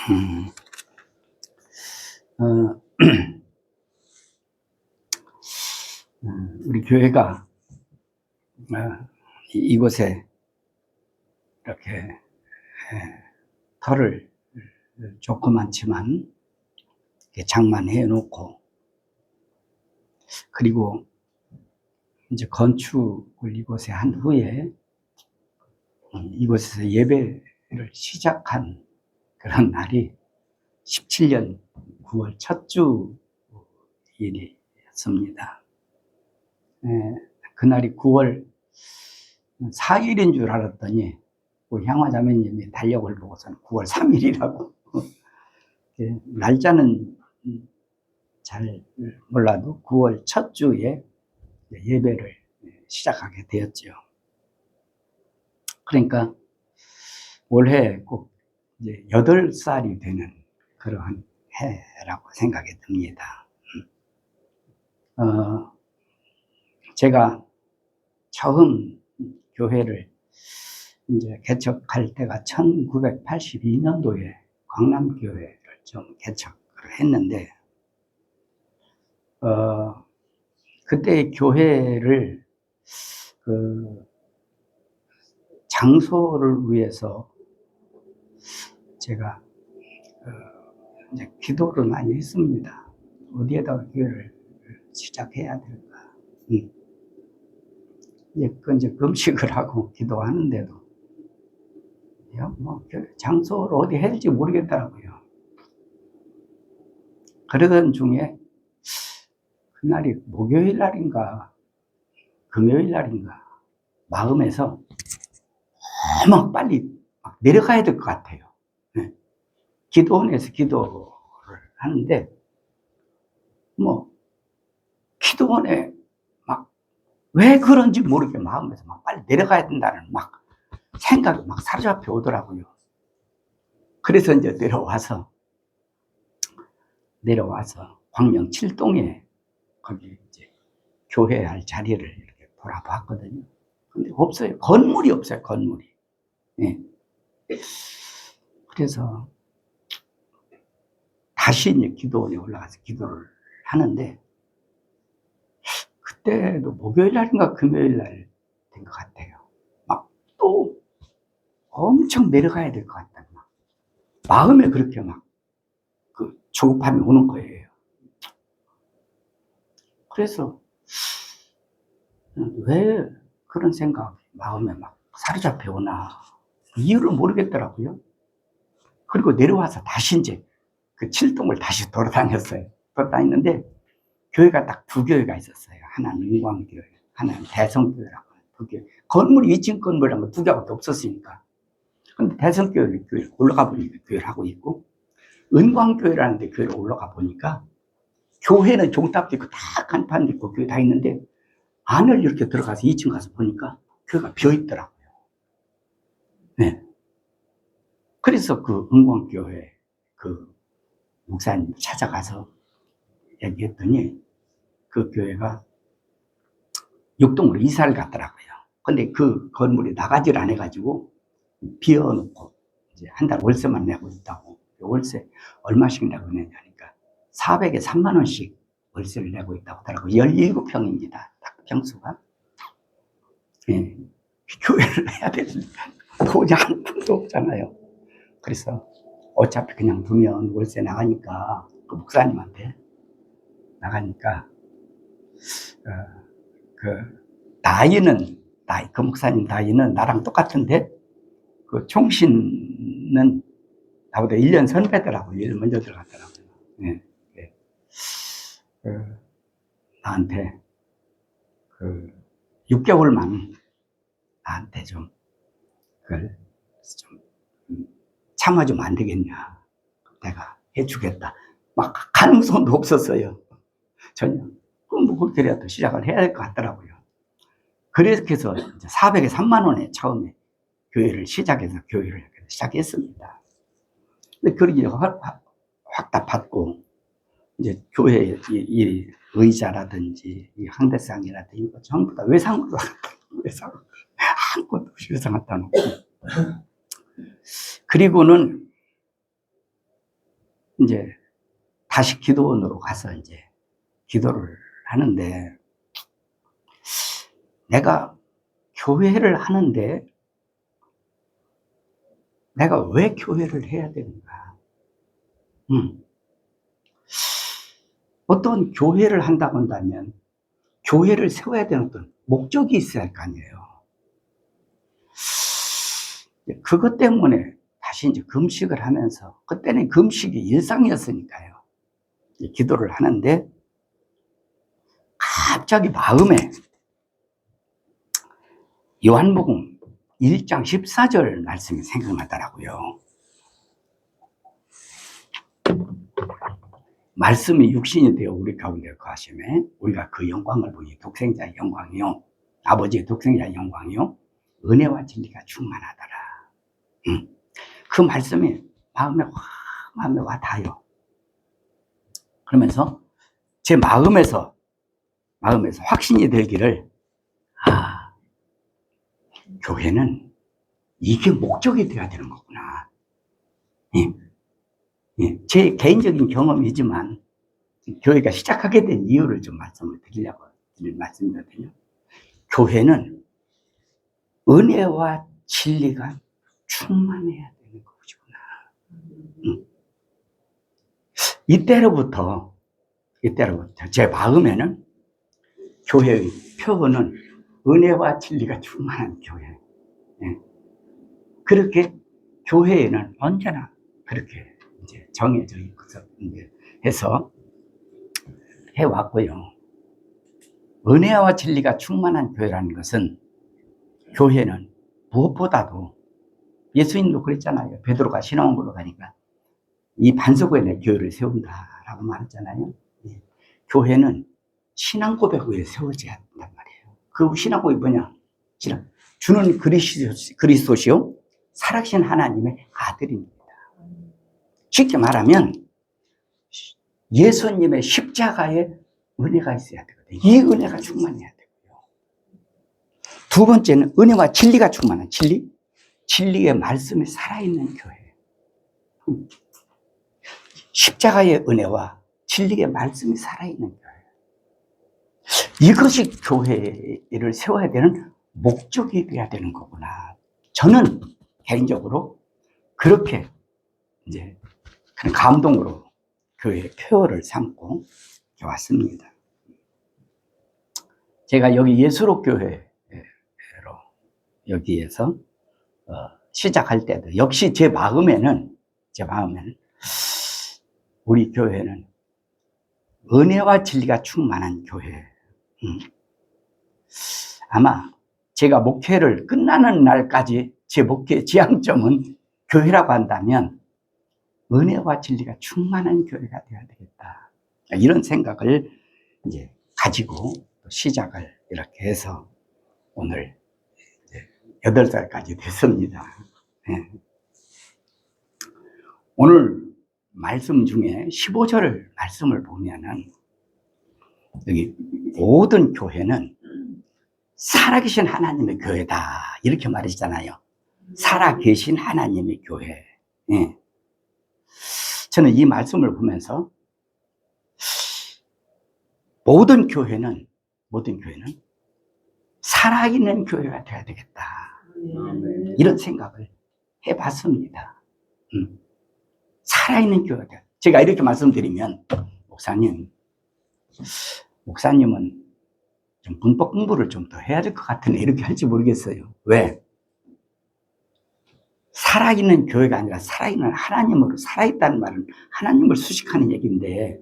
음, 어, 우리 교회가 이곳에 이렇게 터를 조그맣지만 장만해 놓고, 그리고 이제 건축을 이곳에 한 후에 이곳에서 예배를 시작한 그런 날이 17년 9월 첫 주 일이었습니다. 그날이 9월 4일인 줄 알았더니 향화자매님이 달력을 보고서는 9월 3일이라고. 날짜는 잘 몰라도 9월 첫 주에 예배를 시작하게 되었죠. 그러니까 올해 꼭 이제 8살이 되는 그러한 해라고 생각이 듭니다. 제가 처음 교회를 이제 개척할 때가 1982년도에 광남교회를 좀 개척을 했는데, 그때 교회를 장소를 위해서 제가 이제 기도를 많이 했습니다. 어디에다가 교회를 시작해야 될까. 이제 금식을 하고 기도하는데도 장소를 어디 해야 될지 모르겠더라고요. 그러던 중에 그날이 목요일 날인가 금요일 날인가 마음에서 너무 빨리 내려가야 될 것 같아요. 기도원에서 기도를 하는데 기도원에 왜 그런지 모르게 마음에서 빨리 내려가야 된다는 생각이 사로잡혀 오더라고요. 그래서 이제 내려와서 광명 7동에 거기 이제 교회 할 자리를 이렇게 돌아봤거든요. 근데 없어요. 건물이 없어요. 건물이. 네. 그래서 다시 이제 기도원에 올라가서 기도를 하는데, 그때도 목요일 날인가 금요일 날 된 것 같아요. 또 엄청 내려가야 될 것 같다. 마음에 그렇게 그 조급함이 오는 거예요. 그래서 왜 그런 생각이 마음에 사로잡혀 오나 이유를 모르겠더라고요. 그리고 내려와서 다시 이제 그 7동을 다시 돌아다녔어요. 돌아다녔는데 교회가 딱 두 교회가 있었어요. 하나는 은광교회, 하나는 대성교회라고. 두 교회. 건물이 2층 건물이라면 두 개밖에 없었으니까. 근데 대성교회를 올라가 보니까 교회를 하고 있고, 은광교회라는 데 교회를 올라가 보니까 교회는 종탑도 있고 다 간판도 있고 교회 다 있는데, 안을 이렇게 들어가서 2층 가서 보니까 교회가 비어 있더라고요. 네. 그래서 그 은광교회 그 목사님 찾아가서 얘기했더니 그 교회가 6동으로 이사를 갔더라고요. 근데 그 건물이 나가지를 안 해가지고 비워놓고 이제 한 달 월세만 내고 있다고. 월세 얼마씩 내고 있느냐니까 400에 3만 원씩 월세를 내고 있다고 하더라고요. 17평입니다. 딱 평수가. 예. 교회를 해야 되니까 돈이 한 푼도 없잖아요. 그래서 어차피 그냥 두면 월세 나가니까, 그 목사님한테 나가니까, 그 목사님 나이는 나랑 똑같은데, 그 총신은 나보다 1년 선배더라고요. 1년 먼저 들어갔더라고요. 네. 네. 나한테 6개월만 나한테 그걸 참아주면 안 되겠냐. 내가 해주겠다. 가능성도 없었어요. 전혀. 그럼 그렇게라도 시작을 해야 될 것 같더라고요. 그래서 400에 3만 원에 처음에 교회를 시작해서 교회를 시작했습니다. 근데 그렇게 확 다 받고, 이제 교회 이 의자라든지 이 항대상이라든지 이거 전부 다 외상으로 아무것도 없이 외상 갖다 놓고, 그리고는 이제 다시 기도원으로 가서 이제 기도를 하는데, 내가 교회를 하는데 내가 왜 교회를 해야 되는가? 어떤 교회를 한다고 한다면 교회를 세워야 되는 어떤 목적이 있어야 할 거 아니에요. 그것 때문에 다시 이제 금식을 하면서, 그때는 금식이 일상이었으니까요. 기도를 하는데 갑자기 마음에 요한복음 1장 14절 말씀이 생각나더라고요. 말씀이 육신이 되어 우리 가운데 거하심에 우리가 그 영광을 보니 독생자의 영광이요, 아버지의 독생자의 영광이요, 은혜와 진리가 충만하더라. 그 말씀이 마음에 와 닿아요. 그러면서 제 마음에서 확신이 들기를, 교회는 이게 목적이 되어야 되는 거구나. 제 개인적인 경험이지만 교회가 시작하게 된 이유를 좀 말씀을 드리려고 드릴 말씀이거든요. 교회는 은혜와 진리가 충만해야 되는 것이구나. 이때로부터 제 마음에는 교회의 표어는 은혜와 진리가 충만한 교회. 그렇게 교회에는 언제나 그렇게 이제 정해져 있어서 이제 해서 해왔고요. 은혜와 진리가 충만한 교회라는 것은, 교회는 무엇보다도, 예수님도 그랬잖아요. 베드로가 신앙원으로 가니까 이 반석 위에 내 교회를 세운다라고 말했잖아요. 교회는 신앙 고백 위에 세워져야 한단 말이에요. 그 신앙 고백이 뭐냐? 주는 그리스도시요 살아계신 하나님의 아들입니다. 쉽게 말하면 예수님의 십자가에 은혜가 있어야 되거든요. 이 은혜가 충만해야 되고요. 두 번째는 은혜와 진리가 충만한 진리의 말씀이 살아있는 교회. 십자가의 은혜와 진리의 말씀이 살아있는 교회. 이것이 교회를 세워야 되는 목적이 되어야 되는 거구나. 저는 개인적으로 그렇게 이제 그런 감동으로 교회의 표어를 삼고 왔습니다. 제가 여기 예수록 교회로 여기에서 시작할 때도 역시 제 마음에는 우리 교회는 은혜와 진리가 충만한 교회. 아마 제가 목회를 끝나는 날까지 제 목회의 지향점은 교회라고 한다면 은혜와 진리가 충만한 교회가 되어야 되겠다. 이런 생각을 이제 가지고 시작을 이렇게 해서 오늘 8살까지 됐습니다. 네. 오늘 말씀 중에 15절 말씀을 보면은, 여기 모든 교회는 살아계신 하나님의 교회다 이렇게 말했잖아요. 살아계신 하나님의 교회. 네. 저는 이 말씀을 보면서 모든 교회는 살아있는 교회가 되어야 되겠다, 이런 생각을 해봤습니다. 살아있는 교회가. 제가 이렇게 말씀드리면, 목사님은 좀 문법 공부를 좀 더 해야 될 것 같으네, 이렇게 할지 모르겠어요. 왜? 살아있는 교회가 아니라 살아있는 하나님으로, 살아있다는 말은 하나님을 수식하는 얘기인데,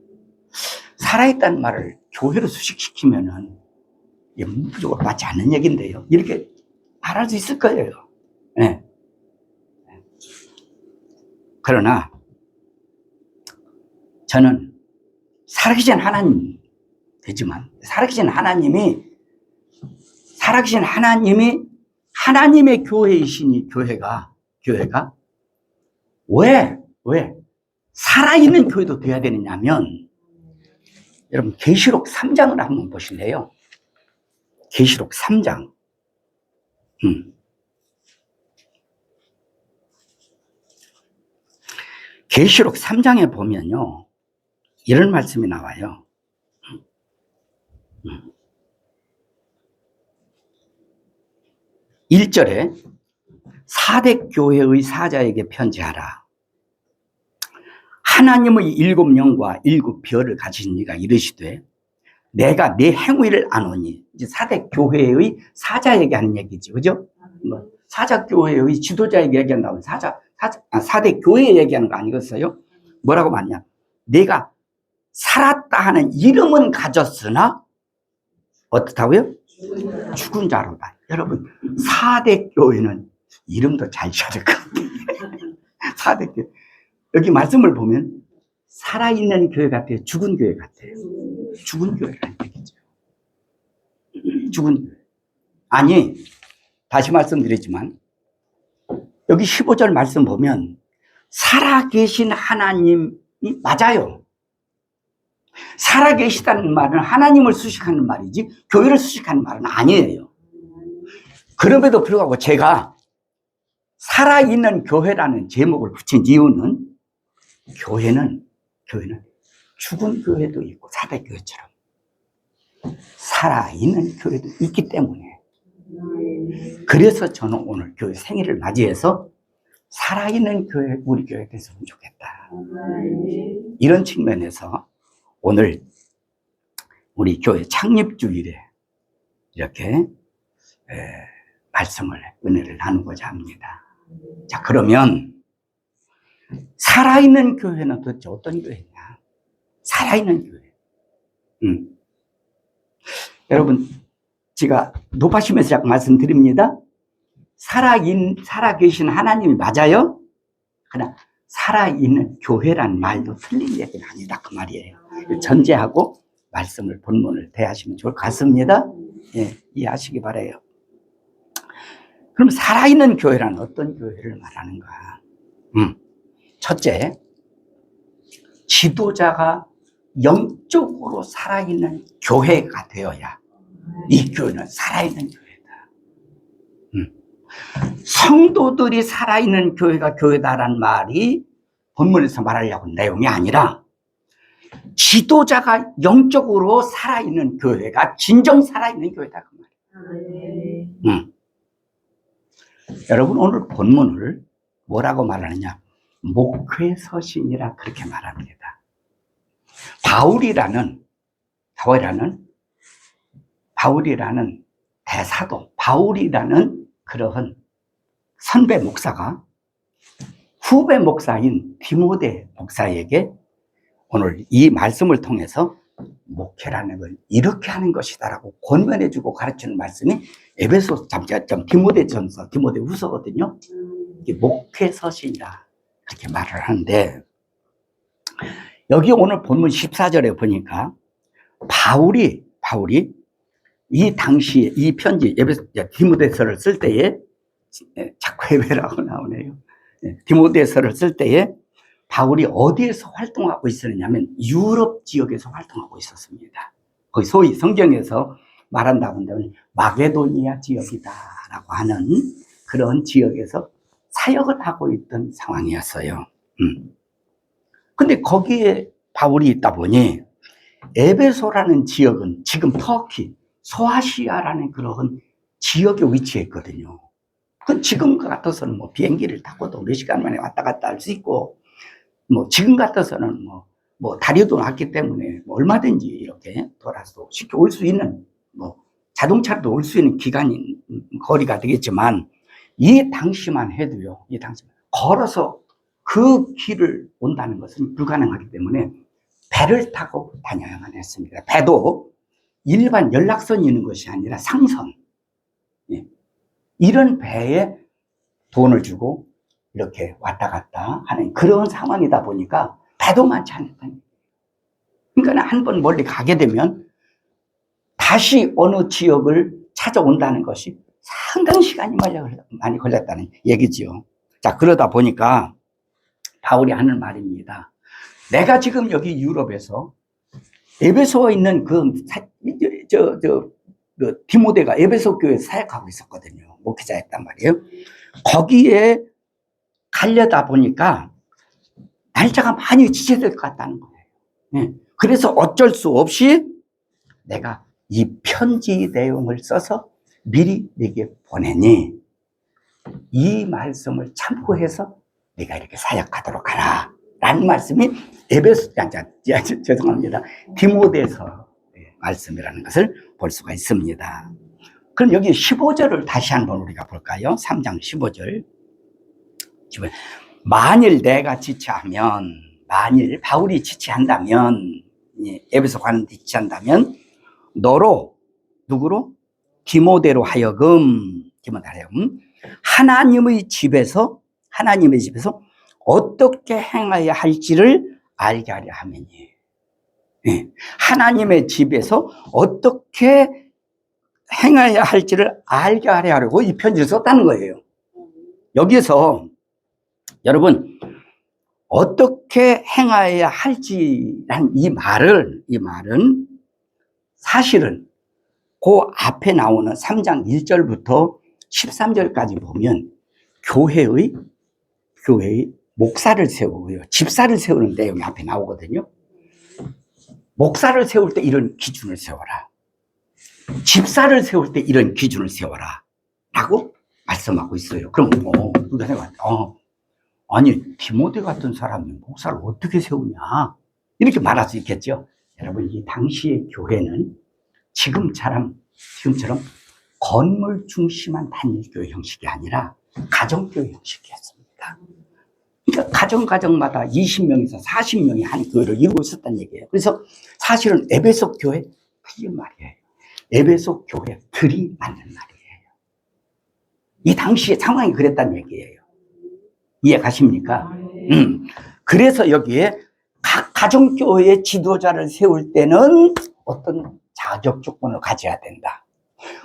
살아있다는 말을 교회로 수식시키면은 이게 문부적으로 맞지 않는 얘기인데요. 이렇게 말할 수 있을 거예요. 네. 그러나 저는 살아계신 하나님 되지만, 살아계신 하나님이 하나님의 교회이시니, 교회가 왜 살아있는 교회도 돼야 되느냐면, 여러분 계시록 3장을 한번 보실래요? 계시록 3장. 계시록 3장에 보면요, 이런 말씀이 나와요. 1절에 사대 교회의 사자에게 편지하라. 하나님의 7영과 7별을 가진 이가 이르시되 내가 내 행위를 아노니. 이제 사대 교회의 사자에게 하는 얘기죠, 그죠? 사자 교회의 지도자에게 얘기한다면 사대 교회에 얘기하는 거 아니겠어요? 뭐라고 말하냐? 내가 살았다 하는 이름은 가졌으나 어떻다고요? 죽은 자로다. 여러분, 사대 교회는 이름도 잘 지어질 겁니다. 사대 교회. 여기 말씀을 보면 살아있는 교회 같아요? 죽은 교회 같아요? 죽은 교회라는 얘기죠. 죽은 교회. 아니, 다시 말씀드리지만 여기 15절 말씀 보면 살아계신 하나님이 맞아요. 살아계시다는 말은 하나님을 수식하는 말이지 교회를 수식하는 말은 아니에요. 그럼에도 불구하고 제가 살아있는 교회라는 제목을 붙인 이유는 교회는 죽은 교회도 있고 사대교회처럼 살아있는 교회도 있기 때문에, 그래서 저는 오늘 교회 생일을 맞이해서 살아있는 교회, 우리 교회 됐으면 좋겠다. 이런 측면에서 오늘 우리 교회 창립주일에 이렇게 말씀을, 은혜를 나누고자 합니다. 자, 그러면 살아있는 교회는 도대체 어떤 교회냐? 살아있는 교회. 여러분, 제가 높아지면서 자꾸 말씀드립니다. 살아계신 하나님이 맞아요? 그러나 살아있는 교회란 말도 틀린 얘기는 아니다, 그 말이에요. 전제하고 말씀을, 본문을 대하시면 좋을 것 같습니다. 예, 이해하시기 바라요. 그럼 살아있는 교회란 어떤 교회를 말하는가? 첫째, 지도자가 영적으로 살아있는 교회가 되어야 이 교회는 살아있는 교회다. 성도들이 살아있는 교회가 교회다라는 말이 본문에서 말하려고 하는 내용이 아니라 지도자가 영적으로 살아있는 교회가 진정 살아있는 교회다, 그 말이에요. 여러분, 오늘 본문을 뭐라고 말하느냐? 목회서신이라 그렇게 말합니다. 바울이라는 대사도, 바울이라는 그러한 선배 목사가 후배 목사인 디모데 목사에게 오늘 이 말씀을 통해서 목회라는 걸 이렇게 하는 것이다라고 권면해주고 가르치는 말씀이 에베소 디모데전서, 디모데후서거든요. 이게 목회서신이라 그렇게 말을 하는데, 여기 오늘 본문 14절에 보니까 바울이 이 당시에 이 편지 디모데서를 쓸 때에, 자꾸 에베라고 나오네요. 디모데서를 쓸 때에 바울이 어디에서 활동하고 있었냐면 유럽 지역에서 활동하고 있었습니다. 거기 소위 성경에서 말한다고 한다면 마게도니아 지역이다라고 하는 그런 지역에서 사역을 하고 있던 상황이었어요. 근데 거기에 바울이 있다 보니 에베소라는 지역은 지금 터키, 소아시아라는 그런 지역에 위치해 있거든요. 그 지금 같아서는 뭐 비행기를 타고도 몇 시간 만에 왔다 갔다 할 수 있고, 뭐 지금 같아서는 뭐 다리도 났기 때문에 뭐 얼마든지 이렇게 돌아서 쉽게 올 수 있는, 뭐 자동차로도 올 수 있는 거리가 되겠지만, 이 당시만 해도요, 걸어서 그 길을 온다는 것은 불가능하기 때문에 배를 타고 다녀야만 했습니다. 배도 일반 연락선이 있는 것이 아니라 상선, 이런 배에 돈을 주고 이렇게 왔다 갔다 하는 그런 상황이다 보니까 배도 많지 않다는. 그러니까 한 번 멀리 가게 되면 다시 어느 지역을 찾아온다는 것이 상당히 시간이 많이 걸렸다는 얘기지요. 자, 그러다 보니까 바울이 하는 말입니다. 내가 지금 여기 유럽에서 에베소에 있는 디모데가 에베소 교회에 사역하고 있었거든요. 목회자였단 말이에요. 거기에 가려다 보니까 날짜가 많이 지체될 것 같다는 거예요. 예. 그래서 어쩔 수 없이 내가 이 편지 내용을 써서 미리 네게 보내니 이 말씀을 참고해서 네가 이렇게 사역하도록 하라 라는 말씀이 죄송합니다. 디모데서 말씀이라는 것을 볼 수가 있습니다. 그럼 여기 15절을 다시 한번 우리가 볼까요? 3장 15절. 만일 내가 지체하면, 만일 바울이 지체한다면, 에베소 가는 데 지체한다면 너로, 누구로? 디모데로 하여금 하나님의 집에서 어떻게 행해야 할지를 알게 하려 함이니. 하나님의 집에서 어떻게 행해야 할지를 알게 하려고 이 편지를 썼다는 거예요. 여기에서 여러분 어떻게 행해야 할지란 이 말은 사실은 그 앞에 나오는 3장 1절부터 13절까지 보면 교회의 목사를 세우고요, 집사를 세우는 내용이 앞에 나오거든요. 목사를 세울 때 이런 기준을 세워라, 집사를 세울 때 이런 기준을 세워라 라고 말씀하고 있어요. 그럼 누가 생각해? 아니 디모데 같은 사람이 목사를 어떻게 세우냐 이렇게 말할 수 있겠죠. 여러분, 이 당시의 교회는 지금처럼 건물 중심한 단일교회 형식이 아니라 가정교회 형식이었습니다. 그러니까 가정마다 20명에서 40명이 한 교회를 이루고 있었다는 얘기예요. 그래서 사실은 에베소 교회 틀린 말이에요. 에베소 교회들이 맞는 말이에요. 이 당시의 상황이 그랬다는 얘기예요. 이해 가십니까? 그래서 여기에 각 가정교회의 지도자를 세울 때는 어떤 자격 조건을 가져야 된다.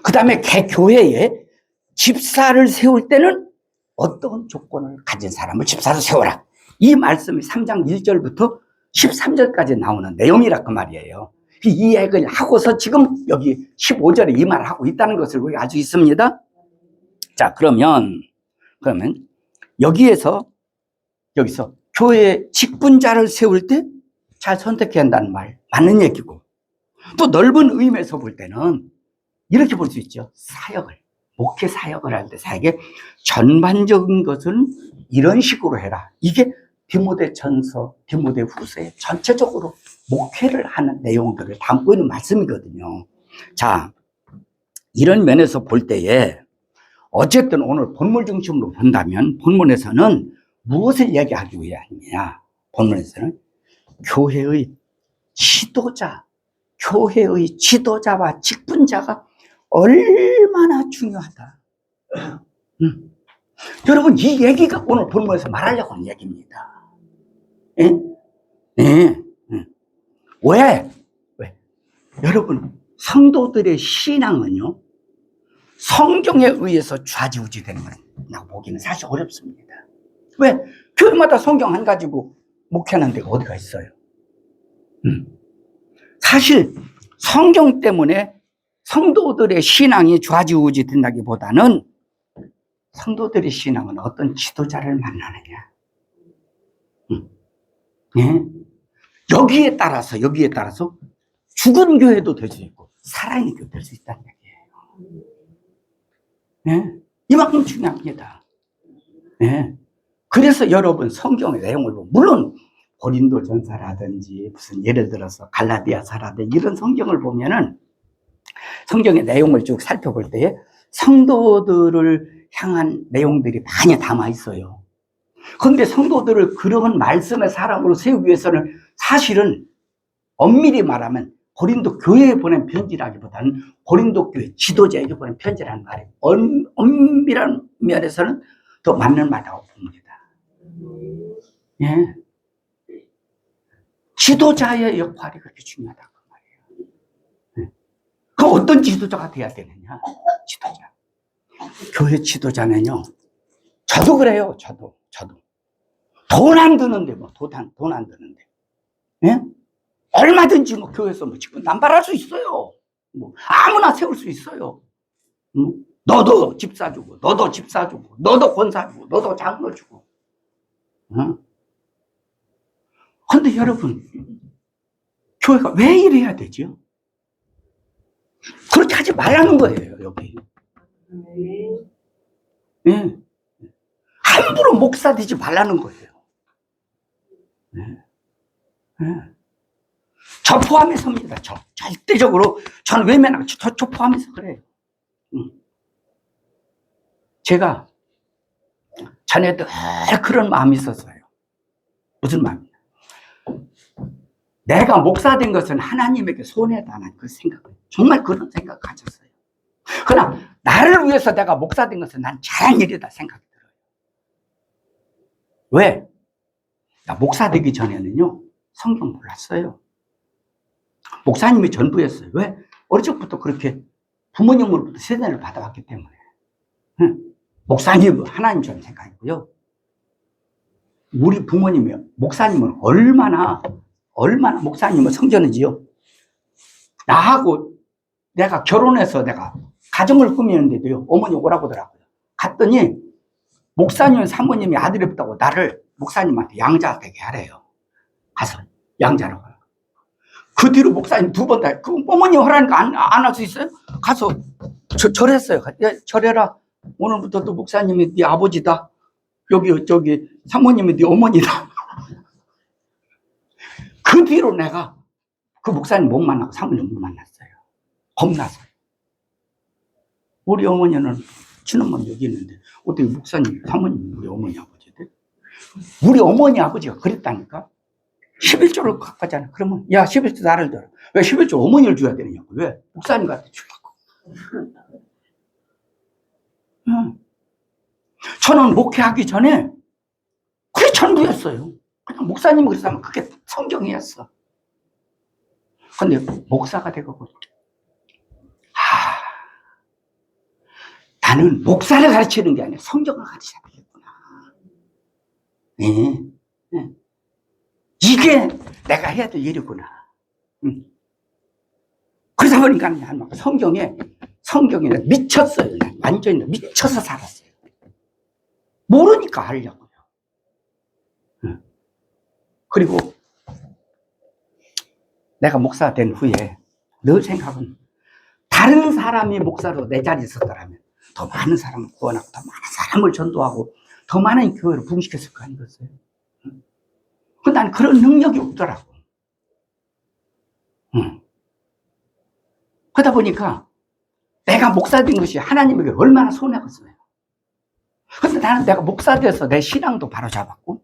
그 다음에 교회에 집사를 세울 때는 어떤 조건을 가진 사람을 집사로 세워라. 이 말씀이 3장 1절부터 13절까지 나오는 내용이라 그 말이에요. 이 얘기를 하고서 지금 여기 15절에 이 말을 하고 있다는 것을 우리가 알 수 있습니다. 자, 그러면 여기서 교회 직분자를 세울 때 잘 선택해야 한다는 말 맞는 얘기고, 또 넓은 의미에서 볼 때는 이렇게 볼 수 있죠. 목회 사역을 할 때 사역의 전반적인 것은 이런 식으로 해라. 이게 디모데전서, 디모데후서에 전체적으로 목회를 하는 내용들을 담고 있는 말씀이거든요. 자, 이런 면에서 볼 때에 어쨌든 오늘 본문 중심으로 본다면 본문에서는 무엇을 얘기하기 위함이냐? 본문에서는 교회의 지도자와 직분자가 얼마나 중요하다. 여러분, 이 얘기가 오늘 본문에서 말하려고 하는 얘기입니다. 왜? 여러분, 성도들의 신앙은요, 성경에 의해서 좌지우지되는 거라고 보기는 사실 어렵습니다. 왜? 교회마다 성경 안 가지고 목회하는 데가 어디가 있어요? 사실 성경 때문에 성도들의 신앙이 좌지우지 된다기보다는 성도들의 신앙은 어떤 지도자를 만나느냐. 여기에 따라서 죽은 교회도 될 수 있고 살아있는 교회도 될 수 있다는 얘기예요. 이만큼 중요합니다. 그래서 여러분 성경의 내용을 보면, 물론 고린도전서라든지 무슨 예를 들어서 갈라디아서라든지 이런 성경을 보면은 성경의 내용을 쭉 살펴볼 때에 성도들을 향한 내용들이 많이 담아 있어요. 그런데 성도들을 그런 말씀의 사람으로 세우기 위해서는 사실은 엄밀히 말하면 고린도 교회에 보낸 편지라기보다는 고린도 교회 지도자에게 보낸 편지라는 말이 엄밀한 면에서는 더 맞는 말이라고 봅니다. 지도자의 역할이 그렇게 중요하다고 말이에요. 그럼 어떤 지도자가 돼야 되느냐? 지도자. 교회 지도자는요, 저도 그래요. 저도. 돈 안 드는데, 돈 안 드는데. 얼마든지 교회에서 지금 남발할 수 있어요. 아무나 세울 수 있어요. 너도 집사 주고, 너도 집사 주고, 너도 권사 주고, 너도 장로 주고. 여러분, 교회가 왜 이래야 되죠? 그렇게 하지 말라는 거예요, 여기. 네. 함부로 목사 되지 말라는 거예요. 네. 네. 저 포함해서입니다. 절대적으로 저는 외면하고 저 포함해서 그래요. 제가 자네도 그런 마음이 있었어요. 무슨 마음이야? 내가 목사 된 것은 하나님에게 손해다는 그 생각을 정말 그런 생각을 가졌어요. 그러나 나를 위해서 내가 목사 된 것은 난 잘한 일이다 생각이 들어요. 왜? 나 목사 되기 전에는요 성경 몰랐어요. 목사님이 전부였어요. 왜? 어릴 적부터 그렇게 부모님으로부터 세뇌를 받아왔기 때문에. 목사님 하나님처럼 생각이고요. 우리 부모님이 목사님은 얼마나 목사님을 섬겼는지요. 나하고 내가 결혼해서 내가 가정을 꾸미는데도요 어머니 오라고 하더라고요. 갔더니 목사님 사모님이 아들이 없다고 나를 목사님한테 양자 되게 하래요. 가서 양자라고. 그 뒤로 목사님 2번 다, 그 어머니 하라니까 안 할 수 있어요? 가서 절했어요. 절해라. 오늘부터 또 목사님이 네 아버지다. 저기 사모님이 네 어머니다. 그 뒤로 내가 그 목사님 못 만나고 사모님 못 만났어요. 겁나서. 우리 어머니는 친엄마는 여기 있는데 어떻게 목사님, 사모님 우리 어머니 아버지들? 우리 어머니 아버지가 그랬다니까. 11조를 갖고 가잖아. 그러면 야 11조 나를 줘라. 왜 11조 어머니를 줘야 되느냐고. 왜? 목사님한테 주려고. 저는 목회하기 전에 그게 전부였어요. 그냥 목사님이 그랬다면 그게 성경이었어. 근데 목사가 되고 나는 목사를 가르치는 게 아니라 성경을 가르쳐야 되겠구나. 네. 네. 이게 내가 해야 될 일이구나. 그러다 보니까 성경에 미쳤어요. 완전히 미쳐서 살았어요. 모르니까 하려고요. 그리고 내가 목사 된 후에 늘 생각은 다른 사람이 목사로 내 자리에 있었더라면 더 많은 사람을 구원하고 더 많은 사람을 전도하고 더 많은 교회를 부흥시켰을 거 아니겠어요? 근데 난 그런 능력이 없더라고. 그러다 보니까 내가 목사 된 것이 하나님에게 얼마나 손해겠어요. 근데 나는 내가 목사 돼서 내 신앙도 바로 잡았고,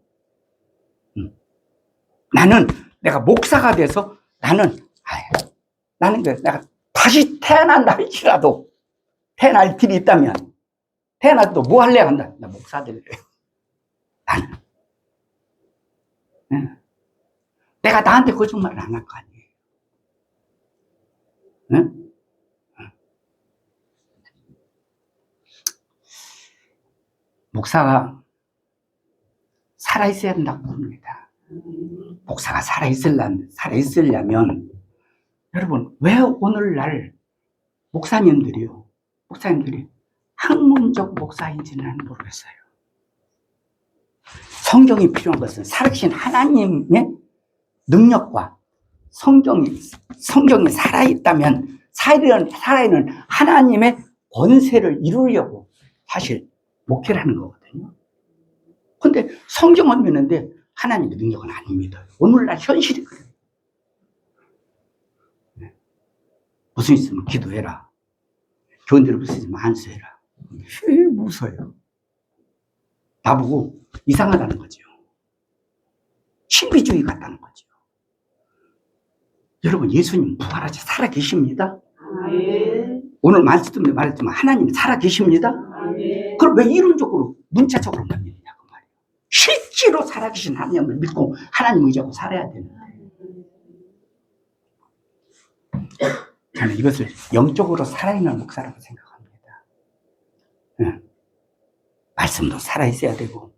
나는 내가 목사가 돼서 나는 내가 다시 태어난다 할지라도 태어날 길이 있다면 태어나도 뭐 할래 한다. 나 목사 될래. 나는. 내가 나한테 거짓말을 안 할 거 아니에요. 응? 목사가 살아있어야 된다고 봅니다. 목사가 살아있으려면 여러분 왜 오늘날 목사님들이 학문적 목사인지는 모르겠어요. 성경이 필요한 것은 살아계신 하나님의 능력과 성경이 살아있다면 살아있는 하나님의 권세를 이루려고 사실 목회를 하는 거거든요. 근데 성경은 믿는데 하나님의 능력은 안 믿어요. 오늘날 현실이 그래요. 무슨 있으면 기도해라. 교인들을 무슨 있으면 안수해라. 무서워요. 나보고 이상하다는 거죠. 신비주의 같다는 거죠. 여러분 예수님 부활하셔 살아계십니다. 오늘 말씀했지만 하나님 살아계십니다. 그럼 왜 이론적으로 문자적으로만 믿느냐 그 말이에요. 실제로 살아계신 하나님을 믿고 하나님 의지하고 살아야 되는데 저는 이것을 영적으로 살아있는 목사라고 생각합니다. 말씀도 살아있어야 되고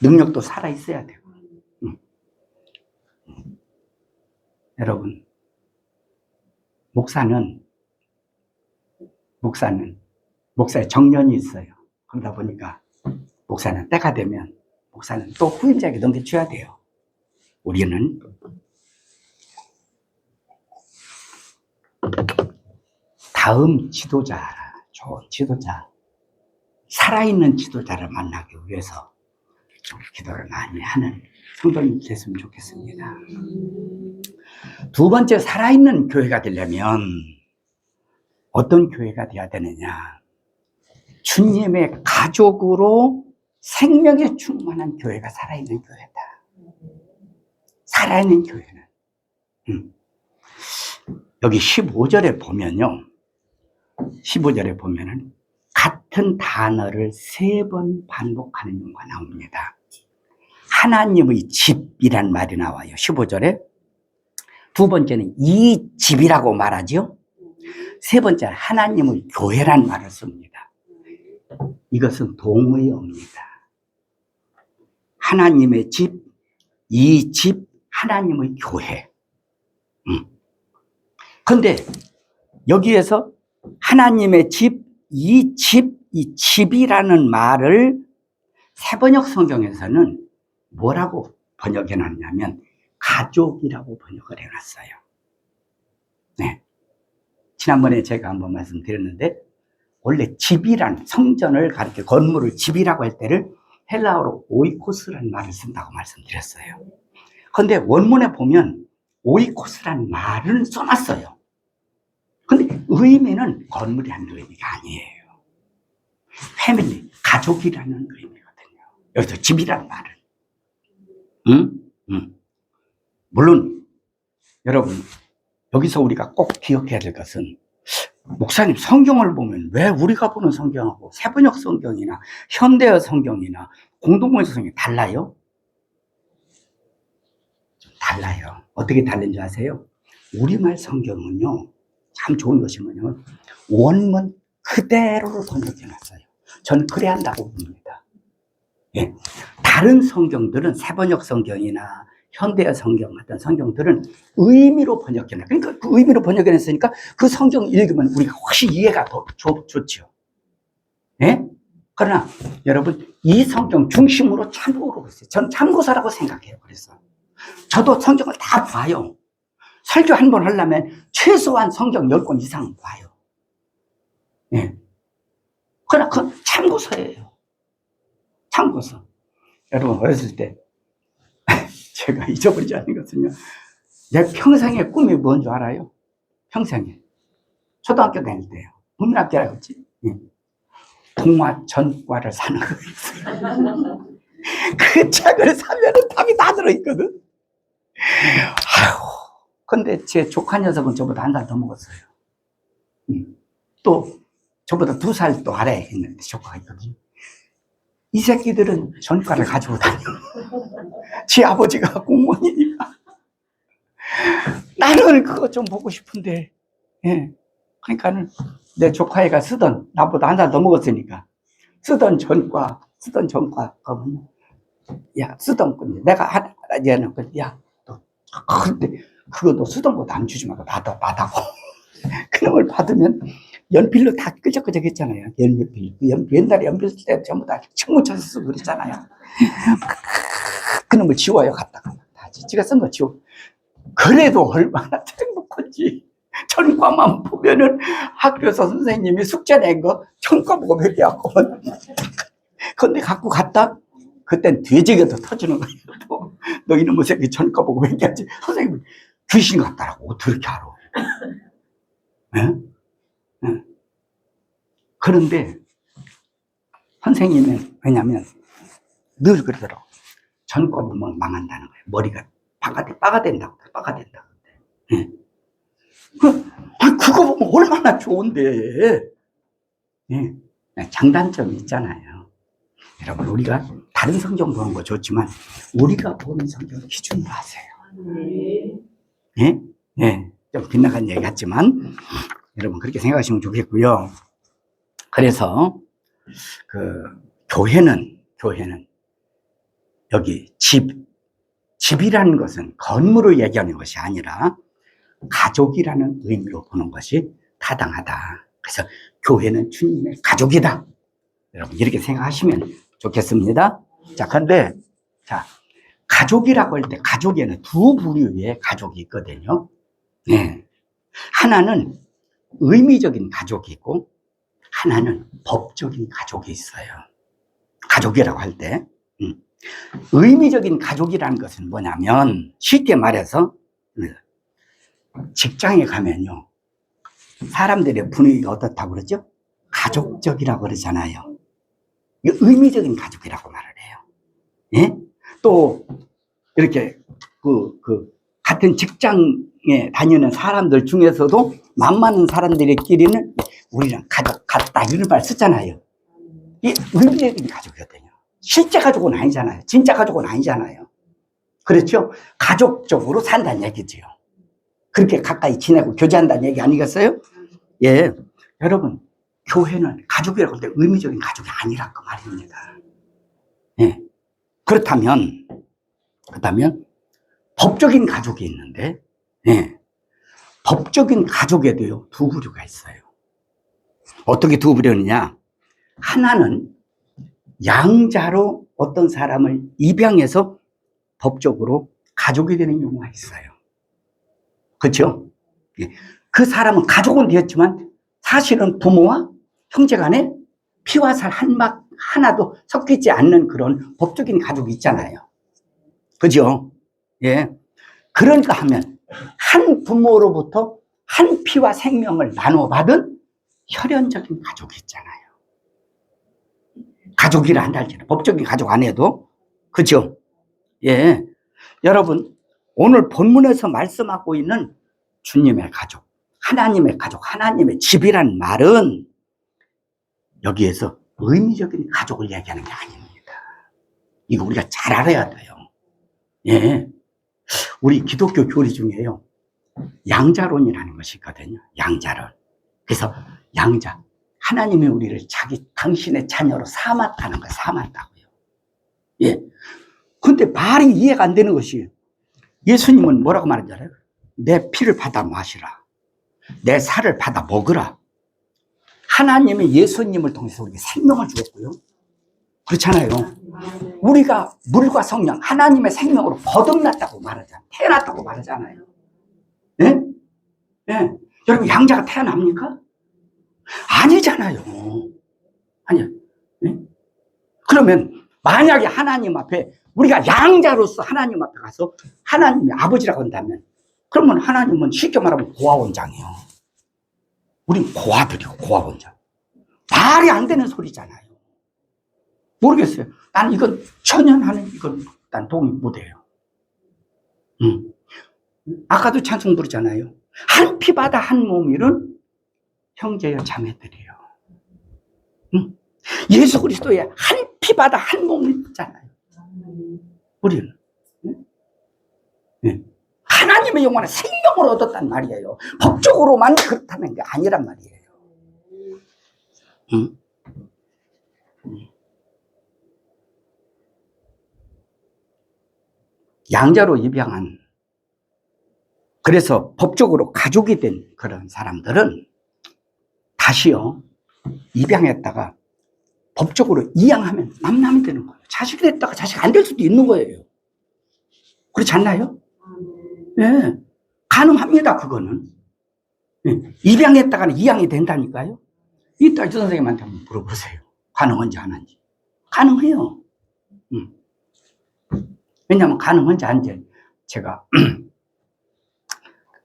능력도 살아있어야 되고 여러분 목사의 정년이 있어요. 그러다 보니까 목사는 때가 되면 목사는 또 후임자에게 넘겨줘야 돼요. 우리는 다음 지도자, 좋은 지도자, 살아있는 지도자를 만나기 위해서 좀 기도를 많이 하는 성도님 됐으면 좋겠습니다. 두 번째, 살아있는 교회가 되려면 어떤 교회가 되어야 되느냐? 주님의 가족으로 생명에 충만한 교회가 살아있는 교회다. 살아있는 교회는 여기 15절에 보면요, 15절에 보면은 같은 단어를 3번 반복하는 경우가 나옵니다. 하나님의 집이란 말이 나와요, 15절에. 두 번째는 이 집이라고 말하죠. 세 번째, 하나님의 교회란 말을 씁니다. 이것은 동의어입니다. 하나님의 집, 이 집, 하나님의 교회. 그런데 여기에서 하나님의 집, 이 집, 이 집이라는 말을 새번역 성경에서는 뭐라고 번역해 놨냐면 가족이라고 번역을 해놨어요. 네. 지난번에 제가 한번 말씀드렸는데, 원래 집이란 성전을 가리켜 건물을 집이라고 할 때를 헬라어로 오이코스라는 말을 쓴다고 말씀드렸어요. 그런데 원문에 보면 오이코스라는 말을 써놨어요. 근데 의미는 건물이라는 의미가 아니에요. 패밀리, 가족이라는 의미거든요. 여기서 집이라는 말은. 물론 여러분, 여기서 우리가 꼭 기억해야 될 것은, 목사님 성경을 보면 왜 우리가 보는 성경하고 새번역 성경이나 현대어 성경이나 공동번역 성경이 달라요? 좀 달라요. 어떻게 다른지 아세요? 우리말 성경은요, 참 좋은 것이 뭐냐면 원문 그대로를 번역해놨어요. 저는 그래야 한다고 봅니다. 예. 다른 성경들은 새번역 성경이나 현대어 성경 같은 성경들은 의미로 번역해놔. 그러니까 그 의미로 번역해놨으니까 그 성경 읽으면 우리가 훨씬 이해가 더 좋죠. 예? 그러나 여러분, 이 성경 중심으로 참고로 보세요. 저는 참고서라고 생각해요. 그래서 저도 성경을 다 봐요. 설교 한 번 하려면 최소한 성경 10권 이상 봐요. 예. 그러나 그건 참고서예요. 참고서. 여러분, 어렸을 때 제가 잊어버리지 않는 것은요, 내 평생의 꿈이 뭔 줄 알아요? 평생에. 초등학교 다닐 때요. 국민학교라고 했지. 예. 동화 전과를 사는 거였어요. 그 책을 사면 답이 다 들어있거든. 아유, 근데 제 조카 녀석은 저보다 1살 더 먹었어요. 또 저보다 2살 또 아래에 있는데 조카가 있거든요. 이 새끼들은 전과를 가지고 다녀. 지 아버지가 공무원이니까. 나는 그거 좀 보고 싶은데, 예. 그러니까는 내 조카애가 쓰던, 나보다 1살 더 먹었으니까, 쓰던 전과, 그러면, 야, 쓰던 거, 내가 얘는, 야, 너, 근데 그거 너 쓰던 거 남 주지 말고 받아고. 그놈을 받으면 연필로 다 끄적끄적 했잖아요. 연필. 옛날에 연필 쓸 때 전부 다 책무쳐서 쓰고 그랬잖아요. 그놈을 지워요, 갖다가. 다 지가 쓴 거 지워. 그래도 얼마나 행복한지. 전과만 보면은 학교에서 선생님이 숙제 낸 거 전과 보고 회개하고. 근데 갖고 갔다? 그땐 돼지가 더 터지는 거예요. 너 이놈의 새끼 전과 보고 회개하지. 선생님은 귀신 같다라고. 어떻게 알아? 네? 네. 그런데 선생님은, 왜냐면 늘 그러더라고. 전과 보면 망한다는 거예요. 머리가 빠가 된다고. 네. 그거 보면 얼마나 좋은데. 네. 장단점이 있잖아요. 여러분, 우리가 다른 성경 보는 거 좋지만 우리가 보는 성경 기준으로 하세요. 예? 예. 좀 빗나간 얘기 같지만 여러분 그렇게 생각하시면 좋겠고요. 그래서 교회는 여기 집이라는 것은 건물을 얘기하는 것이 아니라 가족이라는 의미로 보는 것이 타당하다. 그래서 교회는 주님의 가족이다. 여러분 이렇게 생각하시면 좋겠습니다. 자, 그런데 가족이라고 할 때 가족에는 두 부류의 가족이 있거든요. 네. 하나는 의미적인 가족이 있고 하나는 법적인 가족이 있어요. 가족이라고 할 때. 의미적인 가족이라는 것은 뭐냐면 쉽게 말해서 직장에 가면요. 사람들의 분위기가 어떻다고 그러죠? 가족적이라고 그러잖아요. 의미적인 가족이라고 말을 해요. 예? 또 이렇게 같은 직장에 다니는 사람들 중에서도 만만한 사람들끼리는 우리랑 가족 같다 이런 말 쓰잖아요. 이게 의미적인 가족이거든요. 실제 가족은 아니잖아요. 진짜 가족은 아니잖아요. 그렇죠? 가족적으로 산다는 얘기지요. 그렇게 가까이 지내고 교제한다는 얘기 아니겠어요? 예. 여러분, 교회는 가족이라고 할 때 의미적인 가족이 아니라 그 말입니다. 예. 그렇다면 법적인 가족이 있는데, 예. 법적인 가족에도요, 두 부류가 있어요. 어떻게 두 부류느냐? 하나는 양자로 어떤 사람을 입양해서 법적으로 가족이 되는 경우가 있어요. 그렇죠? 예. 그 사람은 가족은 되었지만 사실은 부모와 형제 간에 피와 살 하나도 섞이지 않는 그런 법적인 가족이 있잖아요. 그죠? 예. 그러니까 하면 한 부모로부터 한 피와 생명을 나눠받은 혈연적인 가족이 있잖아요. 가족이라 한다 할지는 법적인 가족 안 해도. 그죠? 예. 여러분, 오늘 본문에서 말씀하고 있는 주님의 가족, 하나님의 가족, 하나님의 집이란 말은 여기에서 의미적인 가족을 얘기하는 게 아닙니다. 이거 우리가 잘 알아야 돼요. 예. 우리 기독교 교리 중에요. 양자론이라는 것이 있거든요. 양자론. 그래서 양자. 하나님이 우리를 당신의 자녀로 삼았다는 거예요. 삼았다고요. 예. 근데 말이 이해가 안 되는 것이 예수님은 뭐라고 말하는지 알아요? 내 피를 받아 마시라. 내 살을 받아 먹으라. 하나님이 예수님을 통해서 우리에게 생명을 주었고요. 그렇잖아요. 우리가 물과 성령, 하나님의 생명으로 거듭났다고 말하잖아요. 태어났다고 말하잖아요. 예? 예. 여러분, 양자가 태어납니까? 아니잖아요. 아니요. 예? 그러면 만약에 하나님 앞에 우리가 양자로서 하나님 앞에 가서 하나님이 아버지라고 한다면 그러면 하나님은 쉽게 말하면 고아원장이요. 우린 고아들이요. 고아원장. 말이 안 되는 소리잖아요. 모르겠어요. 난 이건 천연하는 이건 난 동의 못해요. 아까도 찬송 부르잖아요. 한 피바다 한 몸이른 형제여 자매들이요. 예수 그리스도의 한 피바다 한 몸이잖아요. 우리는 하나님의 영원한 생명을 얻었단 말이에요. 법적으로만 그렇다는 게 아니란 말이에요. 양자로 입양한, 그래서 법적으로 가족이 된 그런 사람들은 다시요, 입양했다가 법적으로 이양하면 남남이 되는 거예요. 자식이 됐다가 자식 안 될 수도 있는 거예요. 그렇지 않나요? 예. 가능합니다, 그거는. 예. 입양했다가는 이양이 된다니까요. 이 딸 선생님한테 한번 물어보세요. 가능한지 안 한지. 가능해요. 왜냐하면 가능한지 안 한지 제가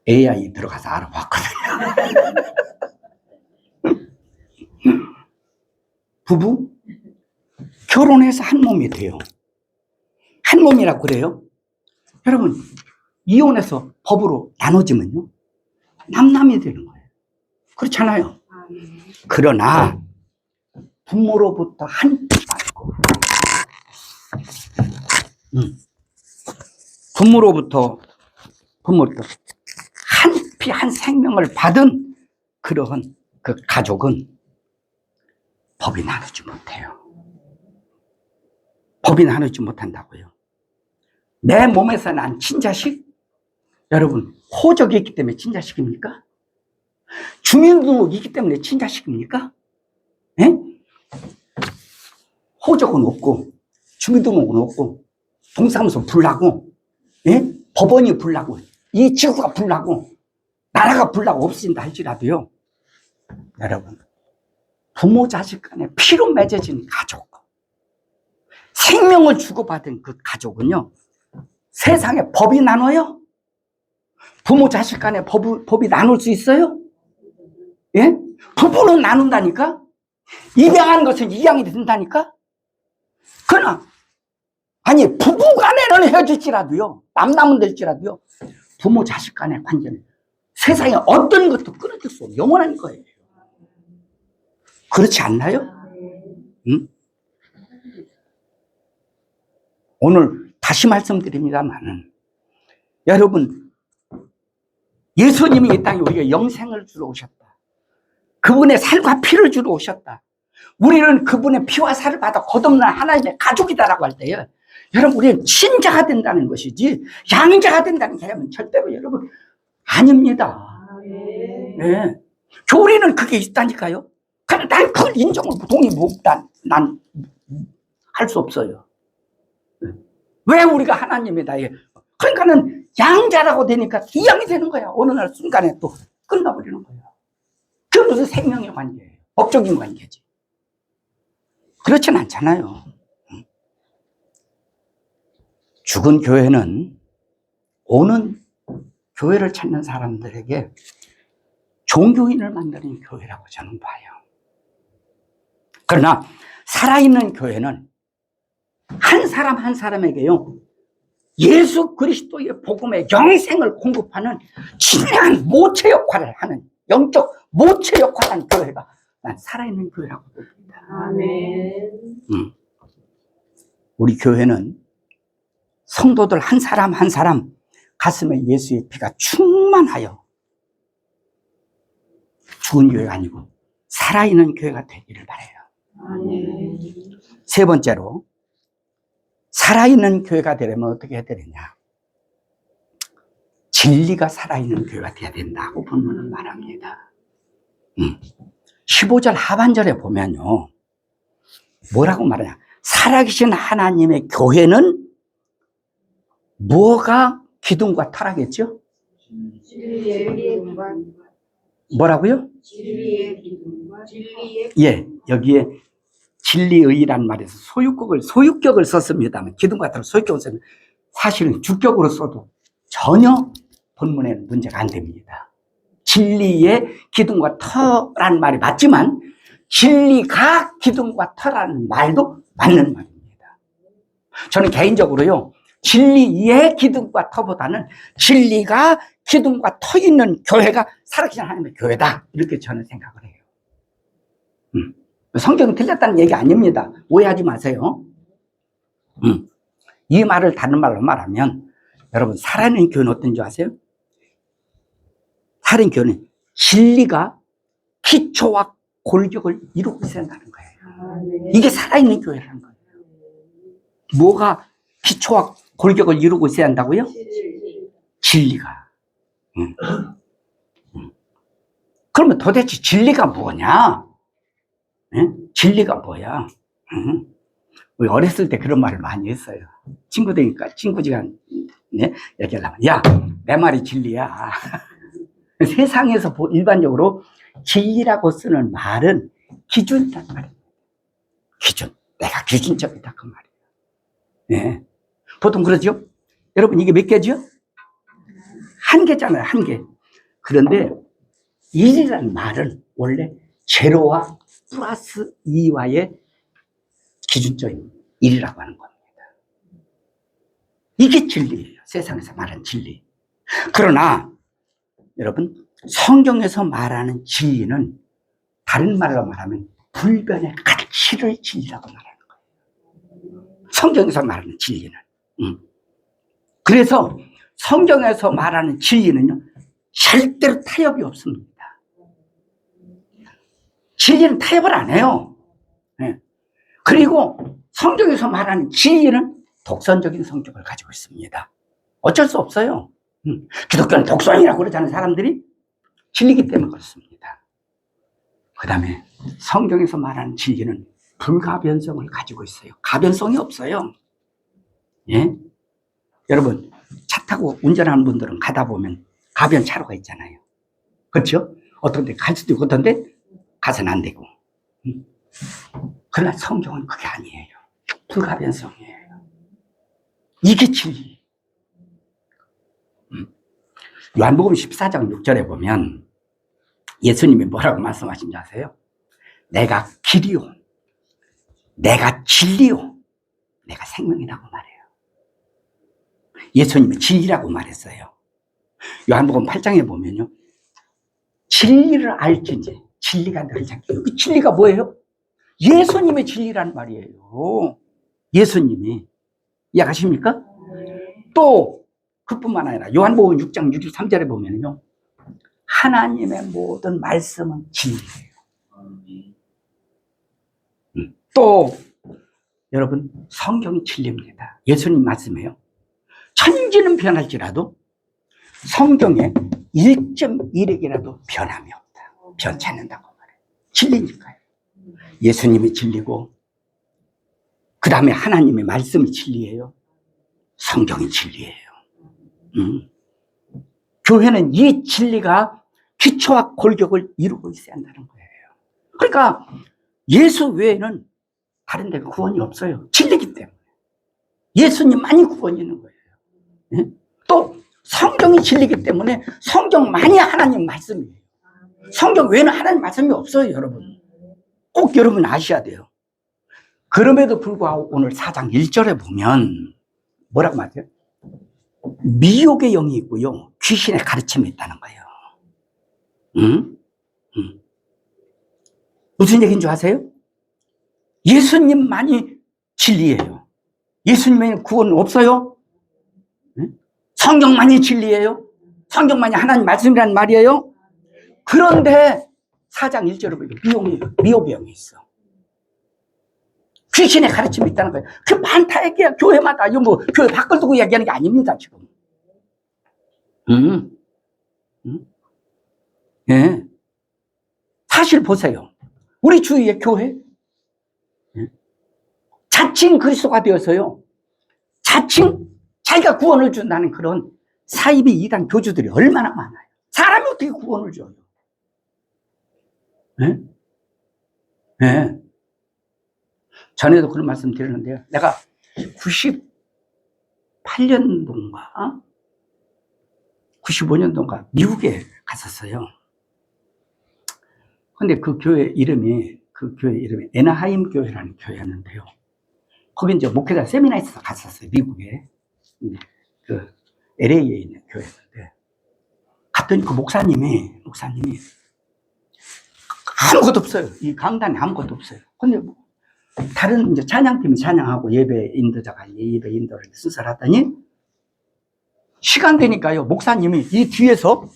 AI 들어가서 알아봤거든요. 부부 결혼해서 한 몸이 돼요. 한 몸이라고 그래요. 여러분, 이혼해서 법으로 나눠지면요, 남남이 되는 거예요. 그렇잖아요. 그러나 부모로부터 한 피 받고 부모로부터 한 피 한 생명을 받은 그러한 그 가족은 법이 나누지 못해요. 법이 나누지 못한다고요. 내 몸에서 난 친자식, 여러분, 호적이 있기 때문에 친자식입니까? 주민등록이 있기 때문에 친자식입니까? 예? 호적은 없고 주민등록은 없고 동사무소 불나고, 예? 법원이 불나고, 이 지구가 불나고, 나라가 불나고 없어진다 할지라도요, 여러분, 부모 자식 간에 피로 맺어진 가족, 생명을 주고받은 그 가족은요, 세상에 법이 나눠요? 부모 자식 간에 법이 나눌 수 있어요? 예? 부부는 나눈다니까? 입양한 것은 이양이 된다니까? 그러나, 아니, 부부 간에는 헤어질지라도요, 남남은 될지라도요, 부모 자식 간의 관계는 세상에 어떤 것도 끊어질 수 없는 영원한 거예요. 그렇지 않나요? 응? 오늘 다시 말씀드립니다만은, 여러분, 예수님이 이 땅에 우리가 영생을 주러 오셨다. 그분의 살과 피를 주러 오셨다. 우리는 그분의 피와 살을 받아 거듭난 하나님의 가족이다라고 할 때요, 여러분, 우리는 친자가 된다는 것이지 양자가 된다는 개념은 절대로 여러분 아닙니다. 네. 교리는 그게 있다니까요. 그런데 난 그걸 인정을 동의 못한, 난 할 수 없어요. 왜 우리가 하나님이다. 그러니까는 양자라고 되니까 이양이 되는 거야. 어느 날 순간에 또 끝나버리는 거야. 그게 무슨 생명의 관계예요. 법적인 관계지. 그렇진 않잖아요. 죽은 교회는 오는 교회를 찾는 사람들에게 종교인을 만드는 교회라고 저는 봐요. 그러나 살아있는 교회는 한 사람 한 사람에게요, 예수 그리스도의 복음의 영생을 공급하는 진정한 모체 역할을 하는, 영적 모체 역할을 하는 교회가 난 살아있는 교회라고 봅니다. 아멘. 우리 교회는 성도들 한 사람 한 사람 가슴에 예수의 피가 충만하여 죽은 교회가 아니고 살아있는 교회가 되기를 바라요. 아멘. 세 번째로, 살아있는 교회가 되려면 어떻게 해야 되느냐? 진리가 살아있는 교회가 되어야 된다고 본문은 말합니다. 15절 하반절에 보면요, 뭐라고 말하냐? 살아계신 하나님의 교회는 뭐가 기둥과 타락했죠? 진리의 기둥과 뭐라고요? 진리의 기둥과 진리의 예, 여기에 진리의란 말에서 소유격을 썼습니다만, 기둥과 타락 소유격을 썼습니다. 사실은 주격으로 써도 전혀 본문에는 문제가 안 됩니다. 진리의 기둥과 터란 말이 맞지만 진리가 기둥과 터라는 말도 맞는 말입니다. 저는 개인적으로요, 진리의 기둥과 터보다는 진리가 기둥과 터 있는 교회가 살아계신 하나님의 교회다, 이렇게 저는 생각을 해요. 성경이 틀렸다는 얘기 아닙니다. 오해하지 마세요. 이 말을 다른 말로 말하면, 여러분, 살아있는 교회는 어떤 줄 아세요? 살아있는 교회는 진리가 기초와 골격을 이루고 있어야 한다는 거예요. 이게 살아있는 교회라는 거예요. 뭐가 기초와 골격을 이루고 있어야 한다고요? 진리가. 그러면 도대체 진리가 뭐냐? 진리가 뭐야? 우리 어렸을 때 그런 말을 많이 했어요. 친구들이니까, 친구지가 얘기하려면, 야, 내 말이 진리야. 세상에서 일반적으로 진리라고 쓰는 말은 기준이란 말이에요. 기준. 내가 기준적이다, 그 말이에요. 네. 보통 그러죠? 여러분, 이게 몇 개죠? 한 개잖아요, 한 개. 그런데 일이라는 말은 원래 제로와 플러스 2와의 기준적인 일이라고 하는 겁니다. 이게 진리예요. 세상에서 말하는 진리. 그러나 여러분, 성경에서 말하는 진리는 다른 말로 말하면 불변의 가치를 진리라고 말하는 거예요. 성경에서 말하는 진리는. 그래서 성경에서 말하는 진리는요, 절대로 타협이 없습니다. 진리는 타협을 안 해요. 네. 그리고 성경에서 말하는 진리는 독선적인 성격을 가지고 있습니다. 어쩔 수 없어요. 기독교는 독선이라고 그러잖아요, 사람들이. 진리기 때문에 그렇습니다. 그 다음에 성경에서 말하는 진리는 불가변성을 가지고 있어요. 가변성이 없어요. 예? 여러분, 차 타고 운전하는 분들은 가다 보면 가변 차로가 있잖아요. 그렇죠? 어떤 데 갈 수도 있고 어떤 데 가서는 안 되고. 그러나 성경은 그게 아니에요. 불가변성이에요. 이게 진리. 요한복음 14장 6절에 보면 예수님이 뭐라고 말씀하신지 아세요? 내가 길이요, 내가 진리요, 내가 생명이라고 말해요. 예수님이 진리라고 말했어요. 요한복음 8장에 보면요, 진리를 알지니 진리가 너를 찾게. 그 진리가 뭐예요? 예수님의 진리란 말이에요. 예수님이. 이해가십니까? 또 그뿐만 아니라 요한복음 6장 63절에 보면요, 하나님의 모든 말씀은 진리예요. 또 여러분, 성경이 진리입니다. 예수님 말씀해요. 천지는 변할지라도 성경에 1.1핵이라도 변함이 없다. 변치 않는다고 말해요. 진리니까요. 예수님이 진리고, 그 다음에 하나님의 말씀이 진리예요. 성경이 진리예요. 교회는 이 진리가 기초와 골격을 이루고 있어야 한다는 거예요. 그러니까 예수 외에는 다른 데 구원이 없어요. 진리기 때문에. 예수님만이 구원이 있는 거예요. 네? 또 성경이 진리기 때문에 성경만이 하나님 말씀이에요. 성경 외에는 하나님 말씀이 없어요, 여러분. 꼭 여러분 아셔야 돼요. 그럼에도 불구하고 오늘 4장 1절에 보면 뭐라고 말해요? 미혹의 영이 있고요, 귀신의 가르침이 있다는 거예요. 무슨 얘기인 줄 아세요? 예수님만이 진리예요. 예수님의 구원은 없어요? 성경만이 진리예요? 성경만이 하나님 말씀이라는 말이에요? 그런데 4장 1절에 보면 미혹의 영이 있어. 귀신의 가르침이 있다는 거예요. 그 많다 얘기야, 교회마다. 이거 뭐 교회 밖을 두고 얘기하는 게 아닙니다, 지금. 예. 사실 보세요. 우리 주위의 교회, 자칭 그리스도가 되어서요, 자칭 자기가 구원을 준다는 그런 사이비 이단 교주들이 얼마나 많아요. 사람이 어떻게 구원을 줘요? 예? 예. 전에도 그런 말씀 드렸는데요. 내가 98년도인가 95년도인가 미국에 갔었어요. 근데 그 교회 이름이 애나하임 교회라는 교회였는데요. 거기 이제 목회자 세미나에 있어서 갔었어요, 미국에. 그 LA에 있는 교회였는데, 갔더니 그 목사님이 아무것도 없어요. 이 강단에 아무것도 없어요. 근데 뭐 다른 이제 찬양팀이 찬양하고 예배 인도자가 예배 인도를 순서를 하더니, 시간 되니까요, 목사님이 이 뒤에서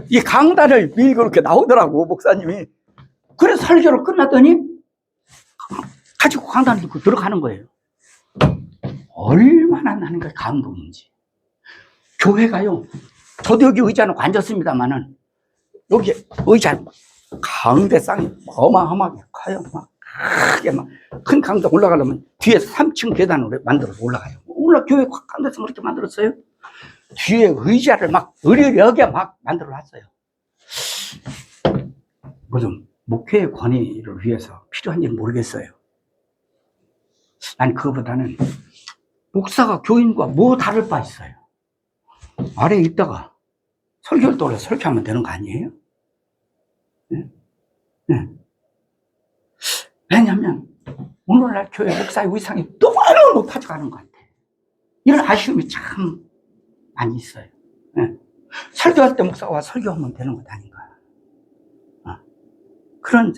이 강단을 밀고 이렇게 나오더라고, 목사님이. 그래서 설교를 끝났더니 가지고 강단을 듣고 들어가는 거예요. 얼마나 나는 그 감동인지. 교회가요, 저도 여기 의자 놓고 앉았습니다만은 여기 의자 강대상이 어마어마하게 커요. 막 크게 막 큰 강당 올라가려면 뒤에서 3층 계단으로 만들어서 올라가요. 교회 강대상 그렇게 만들었어요. 뒤에 의자를 막 으리려게 막 만들어 놨어요. 무슨 목회의 권위를 위해서 필요한지는 모르겠어요. 난 그거보다는 목사가 교인과 뭐 다를 바 있어요. 아래에 있다가 설교를 떠올려 설교하면 되는 거 아니에요? 네? 네. 왜냐하면 오늘날 교회 목사의 위상이 너무 높아져가는 것 같아. 이런 아쉬움이 참 많이 있어요. 네. 설교할 때 목사가 와 설교하면 되는 것 아닌가. 그런,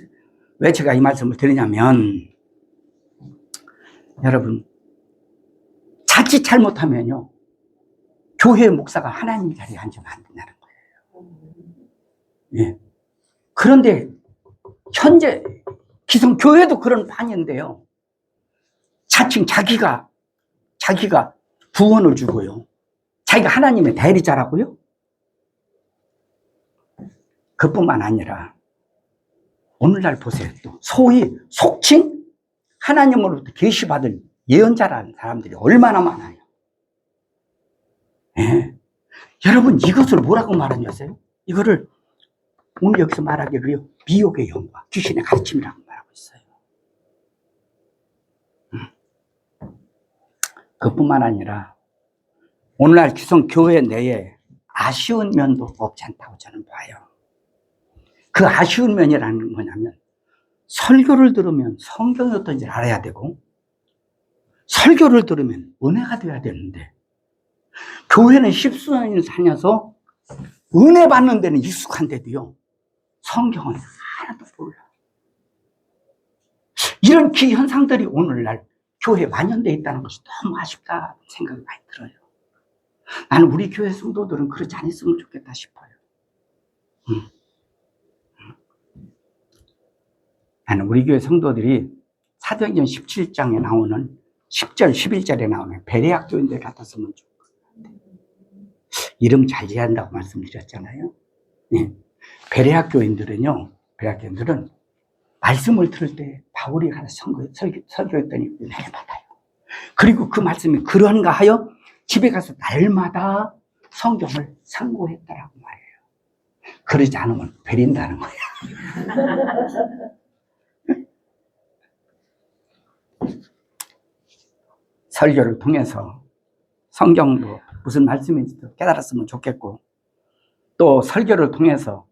왜 제가 이 말씀을 드리냐면, 여러분, 자칫 잘못하면요, 교회 목사가 하나님 자리에 앉으면 안 된다는 거예요. 예. 그런데 현재 기성교회도 그런 반인데요, 자칭 자기가 구원을 주고요, 자기가 하나님의 대리자라고요. 그뿐만 아니라 오늘날 보세요. 또 소위 속칭 하나님으로부터 계시받을 예언자라는 사람들이 얼마나 많아요. 여러분, 이것을 뭐라고 말하는지 아세요? 이거를 오늘 여기서 말하기로요, 미혹의 영과 귀신의 가르침이라고 말하고 있어요. 그뿐만 아니라 오늘날 기성 교회 내에 아쉬운 면도 없지 않다고 저는 봐요. 그 아쉬운 면이라는 건 뭐냐면, 설교를 들으면 성경이 어떤지 알아야 되고, 설교를 들으면 은혜가 돼야 되는데, 교회는 십수년을 다녀서 은혜 받는 데는 익숙한데도요, 성경은 하나도 몰라. 이런 기현상들이 오늘날 교회에 만연되어 있다는 것이 너무 아쉽다 생각이 많이 들어요. 나는 우리 교회 성도들은 그렇지 않았으면 좋겠다 싶어요. 나는 우리 교회 성도들이 사도행전 17장에 나오는 10절, 11절에 나오는 베레아 교인들 같았으면 좋겠다. 이름 잘 지어야 한다고 말씀드렸잖아요. 네. 베레아 교인들은 말씀을 들을 때 바울이 가서 설교했더니 은혜를 받아요. 그리고 그 말씀이 그런가 하여 집에 가서 날마다 성경을 상고했다라고 말해요. 그러지 않으면 버린다는 거야. 설교를 통해서 성경도 무슨 말씀인지도 깨달았으면 좋겠고, 또 설교를 통해서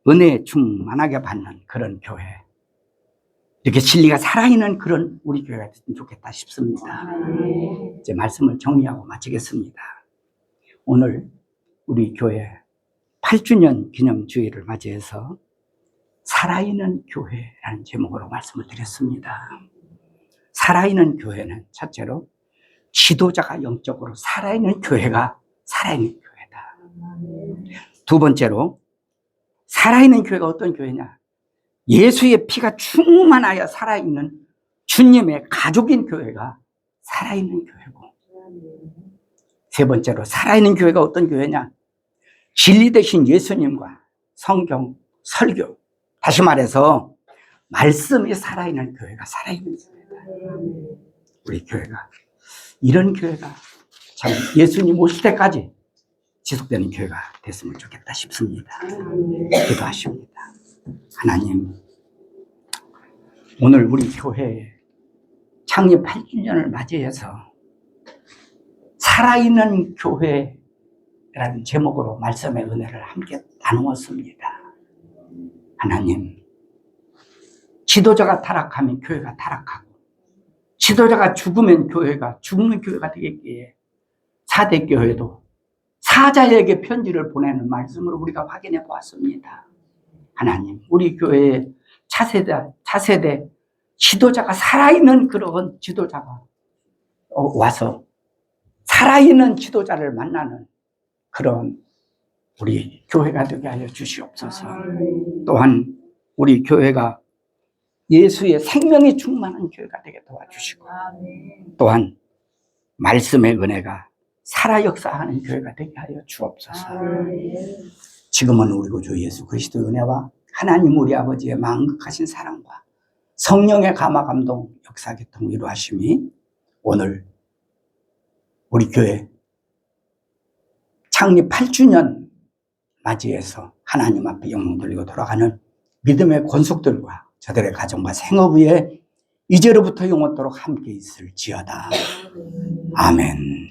은혜에 충만하게 받는 그런 교회, 이렇게 진리가 살아있는 그런 우리 교회가 됐으면 좋겠다 싶습니다. 이제 말씀을 정리하고 마치겠습니다. 오늘 우리 교회 8주년 기념주일을 맞이해서 살아있는 교회라는 제목으로 말씀을 드렸습니다. 살아있는 교회는 첫째로 지도자가 영적으로 살아있는 교회가 살아있는 교회다. 두 번째로 살아있는 교회가 어떤 교회냐? 예수의 피가 충만하여 살아있는 주님의 가족인 교회가 살아있는 교회고, 세 번째로 살아있는 교회가 어떤 교회냐? 진리 되신 예수님과 성경, 설교, 다시 말해서 말씀이 살아있는 교회가 살아있는 교회다. 우리 교회가 이런 교회가 참 예수님 오실 때까지 지속되는 교회가 됐으면 좋겠다 싶습니다. 기도하십니다. 하나님, 오늘 우리 교회 창립 8주년을 맞이해서 살아있는 교회라는 제목으로 말씀의 은혜를 함께 나누었습니다. 하나님, 지도자가 타락하면 교회가 타락하고, 지도자가 죽으면 교회가 죽는 교회가 되겠기에 사대 교회도 사자에게 편지를 보내는 말씀을 우리가 확인해 보았습니다. 하나님, 우리 교회의 차세대 지도자가 살아있는 그런 지도자가 와서 살아있는 지도자를 만나는 그런 우리 교회가 되게 하여 주시옵소서. 또한 우리 교회가 예수의 생명이 충만한 교회가 되게 도와주시고, 또한 말씀의 은혜가 살아 역사하는 교회가 되게 하여 주옵소서. 지금은 우리 구주 예수 그리스도의 은혜와 하나님 우리 아버지의 만극하신 사랑과 성령의 감화 감동 역사 교통 위로하심이 오늘 우리 교회 창립 8주년 맞이해서 하나님 앞에 영광 돌리고 돌아가는 믿음의 권속들과 저들의 가정과 생업 위에 이제로부터 영원토록 함께 있을지어다. 아멘.